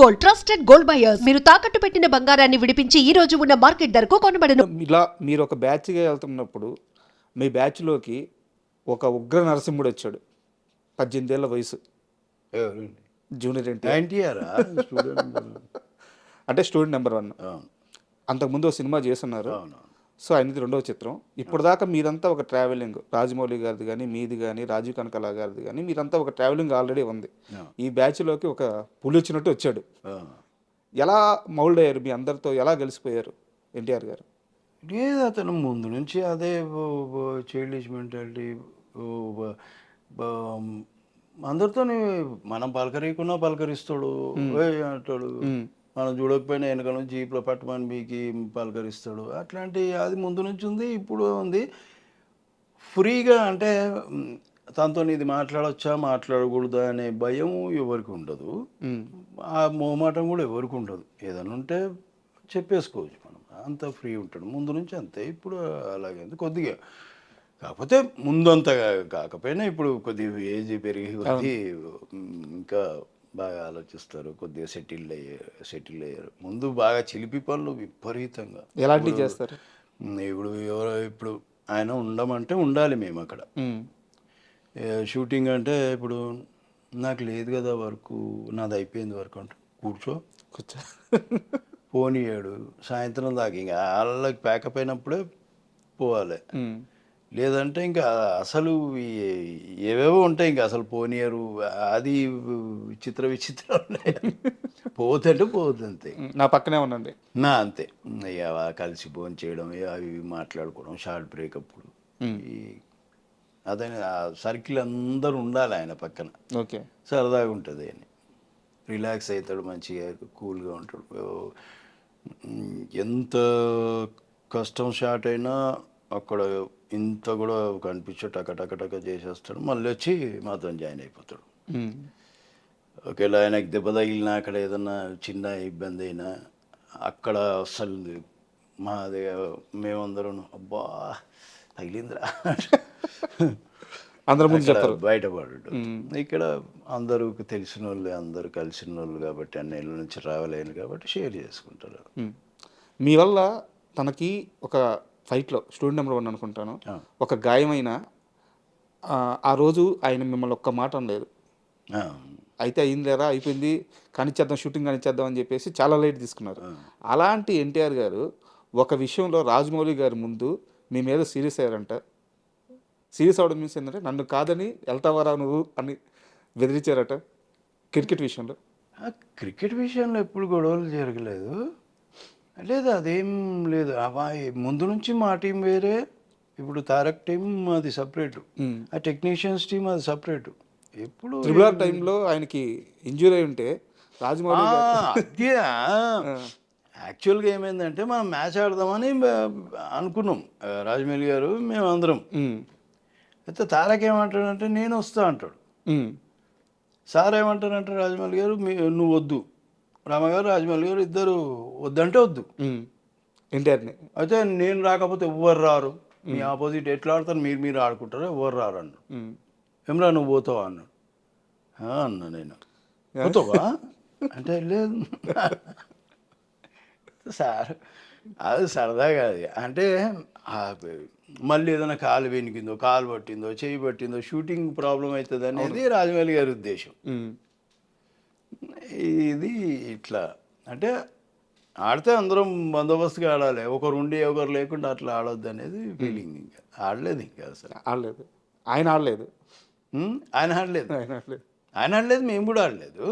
Gold, trusted gold buyers. మీరు తాకట్టు పెట్టిన బంగారాన్ని విడిపించి ఈ రోజు ఉన్న మార్కెట్ ధరకు కొనబడను. ఇలా మీరు ఒక బ్యాచ్గా వెళ్తున్నప్పుడు మీ బ్యాచ్లోకి ఒక ఉగ్ర నరసింహుడు వచ్చాడు. 18 ఏళ్ల వయసు, ఎవరండి? జూనియర్ ఎన్టీఆర్. ఎన్టీఆర్ అంటే స్టూడెంట్ నెంబర్ 1. అంతకుముందు ఒక సినిమా చేస్తున్నారు. సో ఆయనది 2వ చిత్రం. ఇప్పటిదాకా మీరంతా ఒక ట్రావెలింగ్, రాజమౌళి గారిది కానీ మీది కానీ రాజీవ్ కనకాల గారిది కానీ మీరంతా ఒక ట్రావెలింగ్ ఆల్రెడీ ఉంది. ఈ బ్యాచ్లోకి ఒక పులి వచ్చినట్టు వచ్చాడు. ఎలా మౌల్డ్ అయ్యారు? మీ అందరితో ఎలా కలిసిపోయారు ఎన్టీఆర్ గారు? లేదు, అతను ముందు నుంచి అదే చైల్డిష్ మెంటాలిటీ. అందరితో మనం పలకరీకున్నా పలకరిస్తాడు, అంటాడు. మనం చూడకపోయినా వెనక నుంచి జీప్లో పట్టమని మీకు పలకరిస్తాడు. అట్లాంటి అది ముందు నుంచి ఉంది, ఇప్పుడు ఉంది. ఫ్రీగా అంటే తనతో ఇది మాట్లాడచ్చా మాట్లాడకూడదా అనే భయం ఎవరికి ఉండదు, ఆ మోమాటం కూడా ఎవరికి ఉండదు. ఏదైనా ఉంటే చెప్పేసుకోవచ్చు, మనం అంత ఫ్రీ ఉంటాడు. ముందు నుంచి అంతే, ఇప్పుడు అలాగే కొద్దిగా. కాకపోతే ముందంత కాకపోయినా ఇప్పుడు కొద్దిగా ఏజ్ పెరిగి కొద్ది ఇంకా బాగా ఆలోచిస్తారు, కొద్దిగా సెటిల్ అయ్యారు. ముందు బాగా చిలిపి పనులు విపరీతంగా. ఎలాంటివి చేస్తారు? ఇప్పుడు ఆయన ఉండమంటే ఉండాలి మేము అక్కడ. షూటింగ్ అంటే ఇప్పుడు నాకు లేదు కదా వర్క్, నాది అయిపోయింది వర్క్ అంటే కూర్చో పోనీయాడు. సాయంత్రం దాకా ఇంకా వాళ్ళకి ప్యాకప్ అయినప్పుడే పోవాలి. లేదంటే ఇంకా అసలు ఏవేవో ఉంటాయి, ఇంకా అసలు పోనీయరు. అది విచిత్రం. పోతుంటే పోతుంది అంతే. నా పక్కనే ఉండండి అంతే. ఇక కలిసి భోజనం చేయడం, అవి మాట్లాడుకోవడం, షార్ట్ బ్రేక్ అప్పుడు. అదే సర్కిల్ అందరూ ఉండాలి ఆయన పక్కన. ఓకే, సరదాగా ఉంటుంది అని రిలాక్స్ అవుతాడు, మంచిగా కూల్గా ఉంటాడు. ఎంత కష్టం షార్ట్ అయినా అక్కడ ఇంత కూడా కనిపించే టక చేసేస్తాడు. మళ్ళీ వచ్చి మాతో జాయిన్ అయిపోతాడు. ఒకవేళ ఆయనకి దెబ్బ తగిలినా, అక్కడ ఏదన్నా చిన్న ఇబ్బంది అయినా అక్కడ అస్సలు మేమందరం అబ్బా తగిలిందిరా అందరి ముందు చెప్తారు, బయటపడ్డాడు. ఇక్కడ అందరూ తెలిసిన వాళ్ళు, అందరూ కలిసిన వాళ్ళు కాబట్టి, అన్నేళ్ళ నుంచి ట్రావెల్ అయ్యాను కాబట్టి షేర్ చేసుకుంటారు. మీ వల్ల తనకి ఒక ఫైట్లో స్టూడెంట్ నెంబర్ 1 అనుకుంటాను, ఒక గాయమైన ఆ రోజు ఆయన మిమ్మల్ని ఒక్క మాట అనలేదు. అయితే అయింది లేరా, అయిపోయింది, కానిచ్చేద్దాం, షూటింగ్ కానిచ్చేద్దాం అని చెప్పేసి చాలా లైట్ తీసుకున్నారు. అలాంటి ఎన్టీఆర్ గారు ఒక విషయంలో రాజమౌళి గారి ముందు మీ మీద సీరియస్ అయ్యారంట. సీరియస్ అవడం మీన్స్ ఏంటంటే నన్ను కాదని వెళ్తావారా నువ్వు అని బెదిరించారట. క్రికెట్ విషయంలో ఎప్పుడు గొడవలు జరగలేదు. లేదు, అదేం లేదు. ముందు నుంచి మా టీం వేరే, ఇప్పుడు తారక్ టీం అది సపరేటు, ఆ టెక్నీషియన్స్ టీం అది సపరేటు. ఎప్పుడు ట్రిబుల్ టైంలో ఆయనకి ఇంజూరీ అయి ఉంటే రాజమౌళి అదే యాక్చువల్గా ఏమైందంటే మనం మ్యాచ్ ఆడదామని అనుకున్నాం, రాజమౌళి గారు మేము అందరం. అయితే తారక్ ఏమంటాడంటే నేను వస్తా అంటాడు. సార్ ఏమంటారంటే రాజమౌళి గారు నువ్వు వద్దు, రామగారు రాజమౌళి గారు ఇద్దరు వద్దంటే వద్దు ఎన్టీఆర్ని. అయితే నేను రాకపోతే ఎవ్వరు రారు, మీ ఆపోజిట్ ఎట్లా ఆడతారు, మీరు ఆడుకుంటారు, ఎవ్వరు రారు అన్నాడు. ఏమరా నువ్వు పోతావా అన్నాడు. అన్నా నేను పోతావా అంటే లేదు సార్, అది సరదాగా. అది అంటే మళ్ళీ ఏదైనా కాలు వెనికిందో, కాలు పట్టిందో, చేయి పట్టిందో, షూటింగ్ ప్రాబ్లం అవుతుంది అనేది రాజమౌళి గారి ఉద్దేశం. ఇది ఇట్లా అంటే ఆడితే అందరం బందోబస్తుగా ఆడాలి, ఒకరు ఉండి ఒకరు లేకుండా అట్లా ఆడొద్దు అనేది ఫీలింగ్. ఇంకా ఆడలేదు, ఇంకా అసలు ఆడలేదు. ఆయన ఆడలేదు, ఆయన ఆడలేదు, మేము కూడా ఆడలేదు.